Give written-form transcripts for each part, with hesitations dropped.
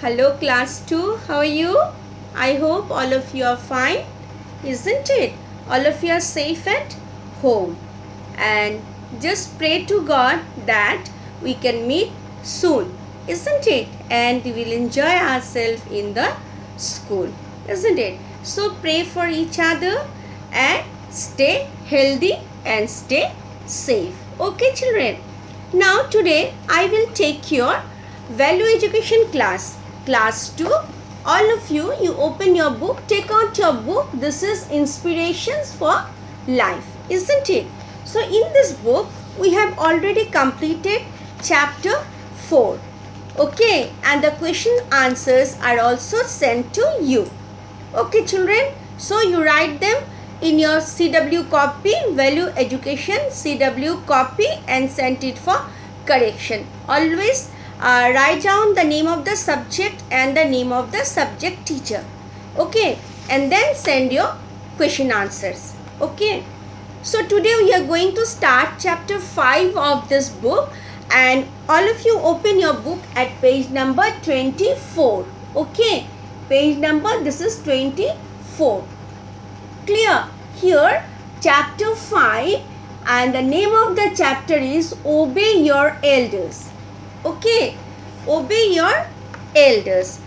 Hello class 2, how are you? I hope all of you are fine, isn't it? All of you are safe at home. And just pray to God that we can meet soon, isn't it? And we will enjoy ourselves in the school, isn't it? So pray for each other and stay healthy and stay safe. Okay children? Now today I will take your value education class. Class 2, all of you open your book, take out your book. This is Inspirations for Life, isn't it? So in this book, we have already completed chapter 4. Okay, and the question answers are also sent to you. Okay children, so you write them in your CW copy, value education CW copy, and send it for correction. Always write down the name of the subject and the name of the subject teacher. Okay, and then send your question answers. Okay, so today we are going to start chapter 5 of this book, and all of you open your book at page number 24. Okay, page number, this is 24. Clear? Here chapter 5, and the name of the chapter is Obey Your Elders. Okay, obey your elders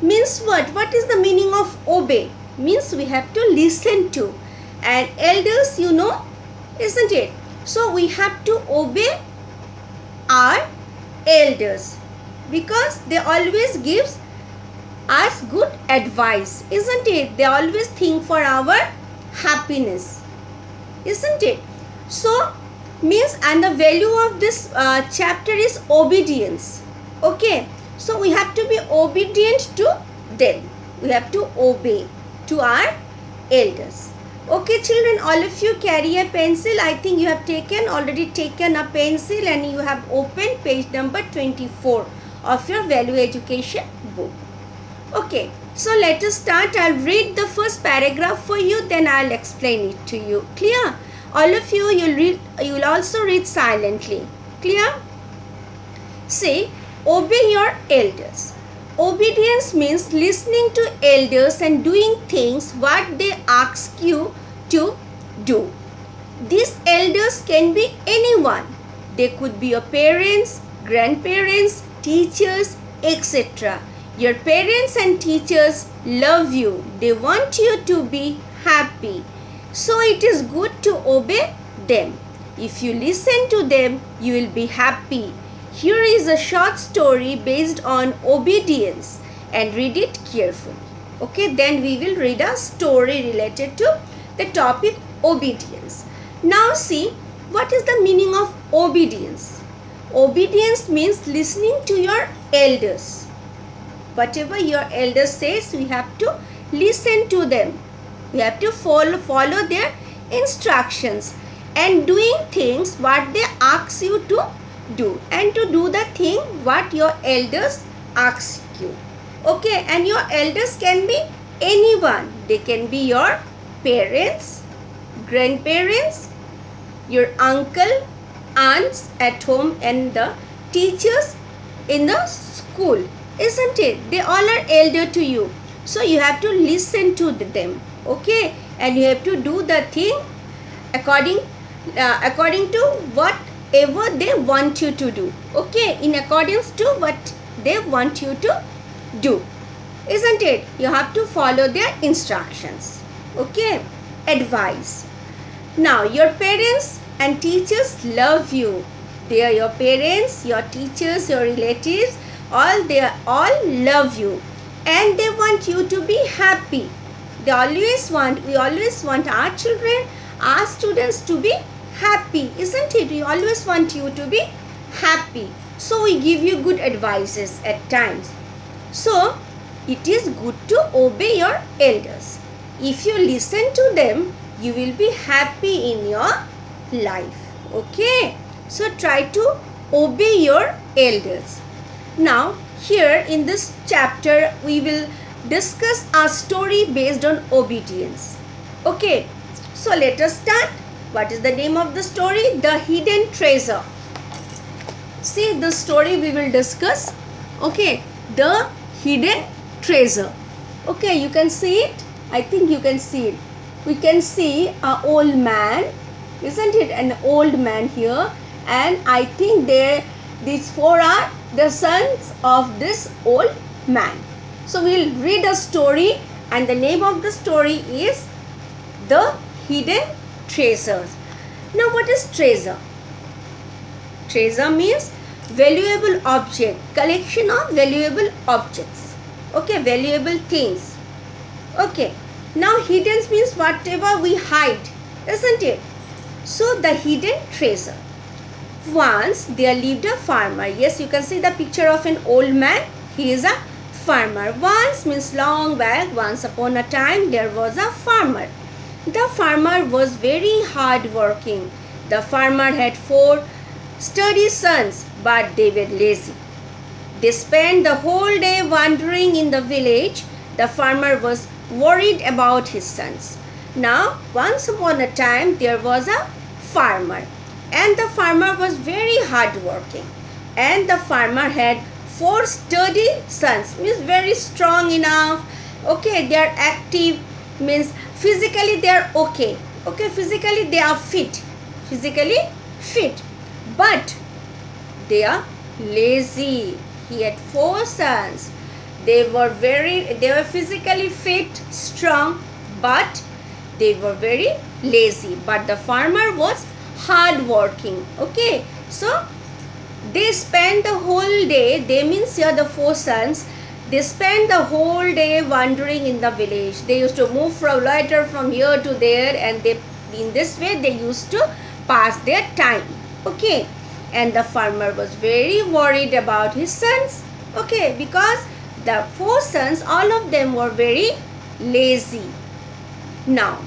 means what? What is the meaning of obey? Means we have to listen to, and elders, you know, isn't it? So we have to obey our elders because they always gives us good advice, isn't it? They always think for our happiness, isn't it? So means, and the value of this chapter is obedience. Okay, so we have to be obedient to them. We have to obey to our elders. Okay children, all of you carry a pencil. I think you have already taken a pencil, and you have opened page number 24 of your value education book. Okay, so let us start. I'll read the first paragraph for you, then I'll explain it to you. Clear? All of you, you'll also read silently. Clear? Say, obey your elders. Obedience means listening to elders and doing things what they ask you to do. These elders can be anyone. They could be your parents, grandparents, teachers, etc. Your parents and teachers love you. They want you to be happy. So it is good to obey them. If you listen to them, you will be happy. Here is a short story based on obedience, and read it carefully. Okay, then we will read a story related to the topic obedience. Now see, what is the meaning of obedience? Obedience means listening to your elders. Whatever your elders says, we have to listen to them. We have to follow their instructions and doing things what they ask you to do, and to do the thing what your elders ask you. Okay, and your elders can be anyone. They can be your parents, grandparents, your uncle, aunts at home, and the teachers in the school, isn't it? They all are elder to you. So you have to listen to them. Okay, and you have to do the thing according to whatever they want you to do. Okay, in accordance to what they want you to do, isn't it? You have to follow their instructions. Okay, advice. Now your parents and teachers love you. They are your parents, your teachers, your relatives, they all love you, and they want you to be happy. We always want our children, our students to be happy, isn't it? We always want you to be happy. So we give you good advices at times. So it is good to obey your elders. If you listen to them, you will be happy in your life. Okay, so try to obey your elders. Now here in this chapter, we will discuss a story based on obedience. Okay, so let us start. What is the name of the story? The Hidden Treasure. See, the story we will discuss. Okay, the hidden treasure. Okay, you can see it. I think you can see it. We can see an old man, isn't it? An old man here, and I think these four are the sons of this old man. So we'll read a story, and the name of the story is The Hidden Treasures. Now, what is treasure? Treasure means valuable object, collection of valuable objects. Okay, valuable things. Okay, now hidden means whatever we hide, isn't it? So the hidden treasure. Once there lived a farmer. Yes, you can see the picture of an old man. He is a farmer. Once means long back, once upon a time, there was a farmer. The farmer was very hard working. The farmer had 4 sturdy sons, but they were lazy. They spent the whole day wandering in the village. The farmer was worried about his sons. Now, once upon a time, there was a farmer, and the farmer was very hardworking. And the farmer had 4 sturdy sons, means very strong enough. Okay, they are active, means physically they are okay. Okay, physically they are fit. Physically fit. But they are lazy. He had 4 sons. They were physically fit, strong, but they were very lazy. But the farmer was hard working. Okay, so they spent the whole day, they means here the 4 sons, they spent the whole day wandering in the village. They used to move from loiter from here to there, and in this way they used to pass their time. Okay, and the farmer was very worried about his sons. Okay, because the 4 sons, all of them were very lazy. Now,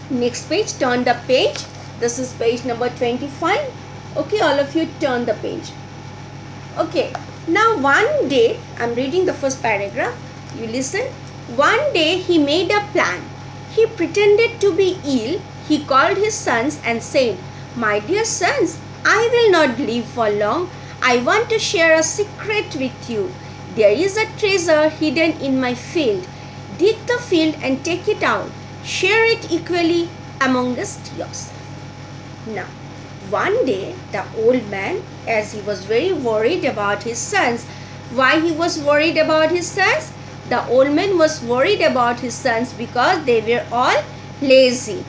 next page, turn the page. This is page number 25. Okay, all of you turn the page. Okay, now one day, I'm reading the first paragraph. You listen. One day he made a plan. He pretended to be ill. He called his sons and said, "My dear sons, I will not live for long. I want to share a secret with you. There is a treasure hidden in my field. Dig the field and take it out. Share it equally amongst yourselves." Now, one day the old man, as he was very worried about his sons, why he was worried about his sons? The old man was worried about his sons because they were all lazy.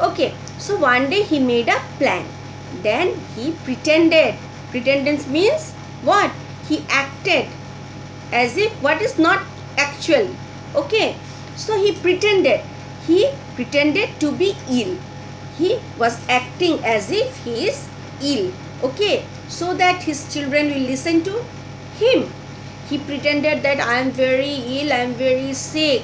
Okay, so one day he made a plan. Then he pretended. Pretendance means what? He acted as if what is not actual. Okay, so he pretended. He pretended to be ill. He was acting as if he is ill. Okay, so that his children will listen to him. He pretended that I am very ill, I am very sick.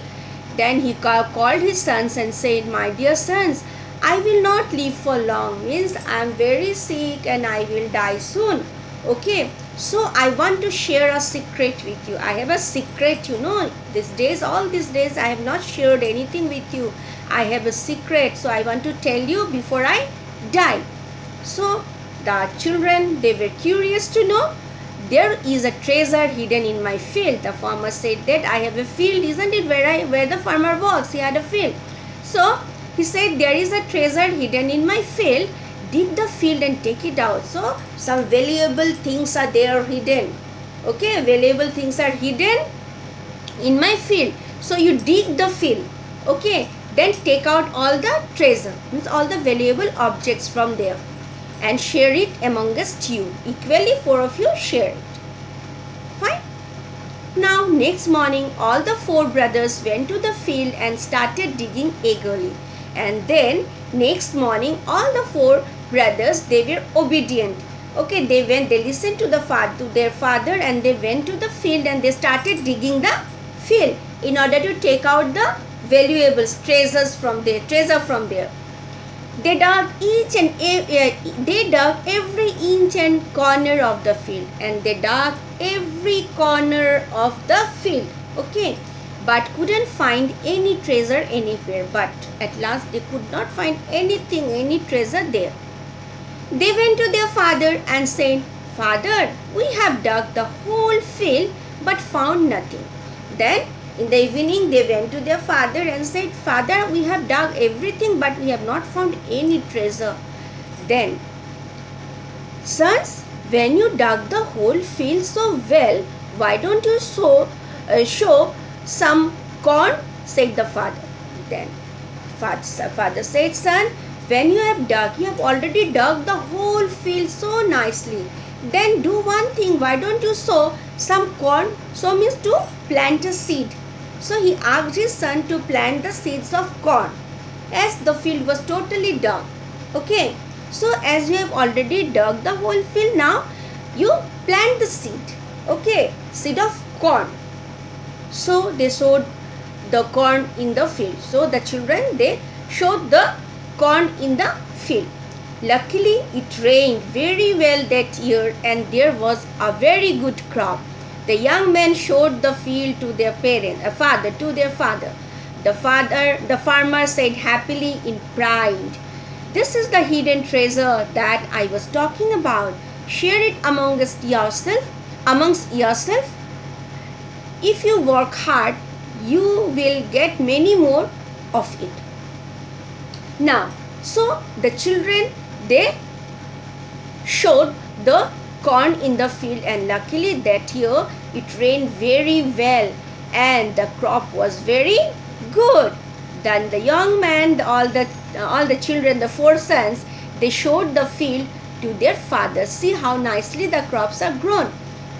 Then he called his sons and said, "My dear sons, I will not live for long." Means I am very sick and I will die soon. Okay, so I want to share a secret with you. I have a secret, you know. All these days I have not shared anything with you. I have a secret, so I want to tell you before I die. So the children, they were curious to know. There is a treasure hidden in my field. The farmer said that I have a field, isn't it, where the farmer works? He had a field. So he said, there is a treasure hidden in my field. Dig the field and take it out. So some valuable things are there hidden. Okay, valuable things are hidden in my field. So you dig the field. Okay, then take out all the treasure, means all the valuable objects from there, and share it amongst you. Equally 4 of you share it. Fine. Now next morning all the 4 brothers went to the field and started digging eagerly. And then next morning all the 4 brothers, they were obedient. Okay, they listened to their father, and they went to the field and they started digging the field in order to take out the valuables, treasure from there. They dug every inch and corner of the field, and they dug every corner of the field. Okay, but couldn't find any treasure anywhere. But at last they could not find any treasure there. They went to their father and said, "Father, we have dug the whole field, but found nothing. Then in the evening they went to their father and said, "Father, we have dug everything but we have not found any treasure." Then, "Sons, when you dug the whole field so well, why don't you show some corn?" said the father. Then father said, "Son, when you have already dug the whole field so nicely. Then do one thing, why don't you sow some corn?" Sow means to plant a seed. So he asked his son to plant the seeds of corn, as the field was totally dug. Okay. So as you have already dug the whole field, now you plant the seed. Okay. Seed of corn. So they sowed the corn in the field. So the children, they sowed the corn in the field. Luckily, it rained very well that year and there was a very good crop. The young men showed the field to their father. The farmer said happily in pride, "This is the hidden treasure that I was talking about. Share it amongst yourself. If you work hard, you will get many more of it." Now, so the children, they showed the corn in the field, and luckily that year it rained very well and the crop was very good. Then the young man, all the children, the 4 sons, they showed the field to their father. "See how nicely the crops are grown."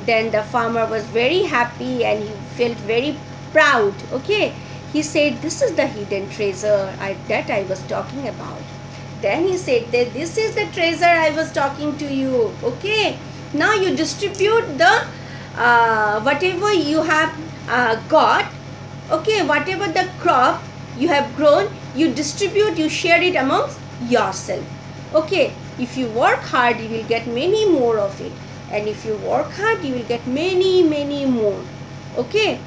Then the farmer was very happy and he felt very proud. Okay, he said, "This is the hidden treasure that I was talking about." Then he said that "This is the treasure I was talking to you." Okay, now you distribute the whatever you have got. Okay, whatever the crop you have grown, you distribute, you share it amongst yourself. Okay, if you work hard, you will get many more of it, and if you work hard, you will get many more. Okay,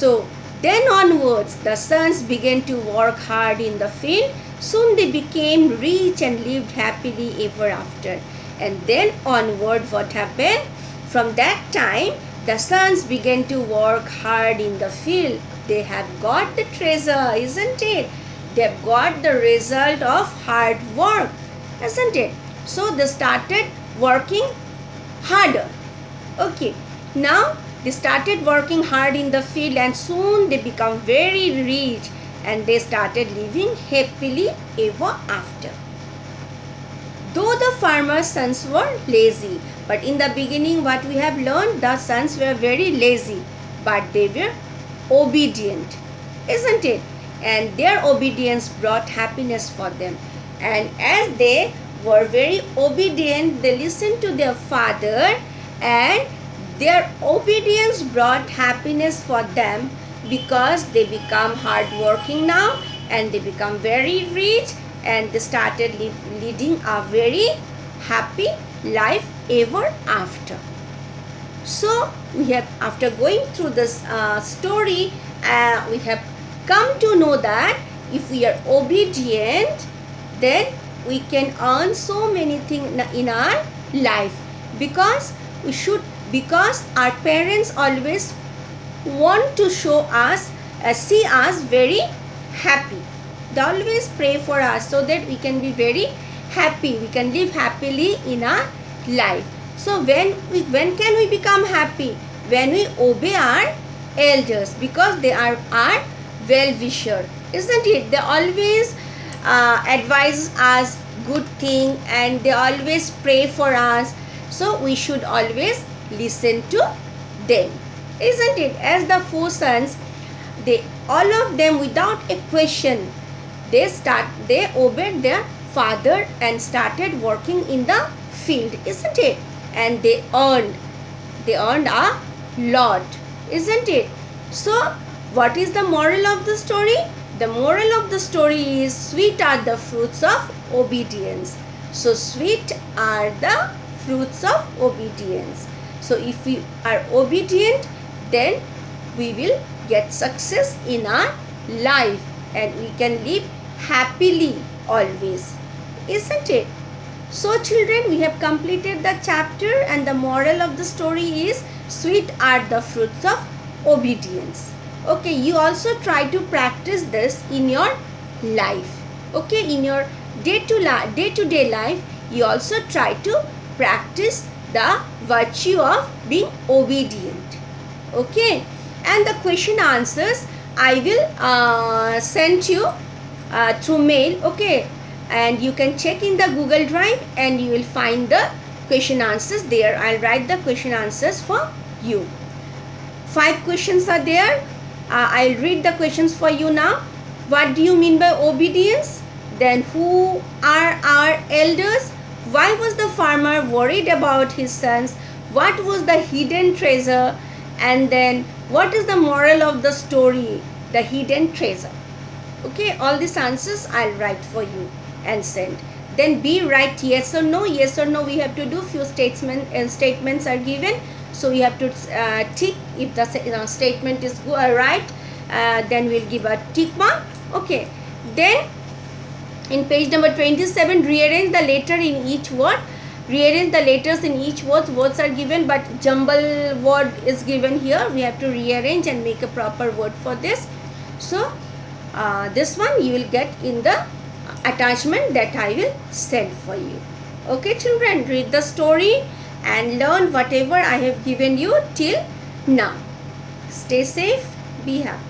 so then onwards the sons began to work hard in the field. Soon they became rich and lived happily ever after. And then onward, what happened? From that time, the sons began to work hard in the field. They have got the treasure, isn't it? They have got the result of hard work, isn't it? So they started working harder. Okay, now they started working hard in the field and soon they become very rich and they started living happily ever after. Though the farmer's sons were lazy, but in the beginning what we have learned, the sons were very lazy, but they were obedient, isn't it? And their obedience brought happiness for them. And as they were very obedient, they listened to their father, and their obedience brought happiness for them because they become hardworking now and they become very rich and they started leading a very happy life ever after. So we have, after going through this story, we have come to know that if we are obedient, then we can earn so many things in our life, because our parents always want to show us, see us very happy. They always pray for us so that we can be very happy, we can live happily in our life. So when can we become happy? When we obey our elders, because they are our well-wisher, isn't it? They always advise us good thing and they always pray for us. So we should always listen to them, isn't it? As the 4 sons, they all of them without a question, they obeyed their father and started working in the field, isn't it? And they earned a lot, isn't it? So what is the moral of the story? The moral of the story is, sweet are the fruits of obedience. So sweet are the fruits of obedience. So if we are obedient, then we will get success in our life and we can live happily always, isn't it? So children, we have completed the chapter and the moral of the story is, sweet are the fruits of obedience. Okay, you also try to practice this in your life. Okay, in your day-to-day life, you also try to practice the virtue of being obedient. Okay, and the question answers I will send you through mail. Okay, and you can check in the Google Drive and you will find the question answers there. I'll write the question answers for you. 5 questions are there. I'll read the questions for you now. What do you mean by obedience? Then who are our elders? Why was the farmer worried about his sons? What was the hidden treasure? And then what is the moral of the story? The hidden treasure. Okay, all these answers I'll write for you and send. Then B, write yes or no. Yes or no we have to do. Few statements are given. So you have to tick if the statement is right. Then we'll give a tick mark. Okay. Then in page number 27, rearrange the letter in each word. Rearrange the letters in each word. Words are given but jumble word is given here. We have to rearrange and make a proper word for this. So this one you will get in the attachment that I will send for you. Okay children, read the story and learn whatever I have given you till now. Stay safe, be happy.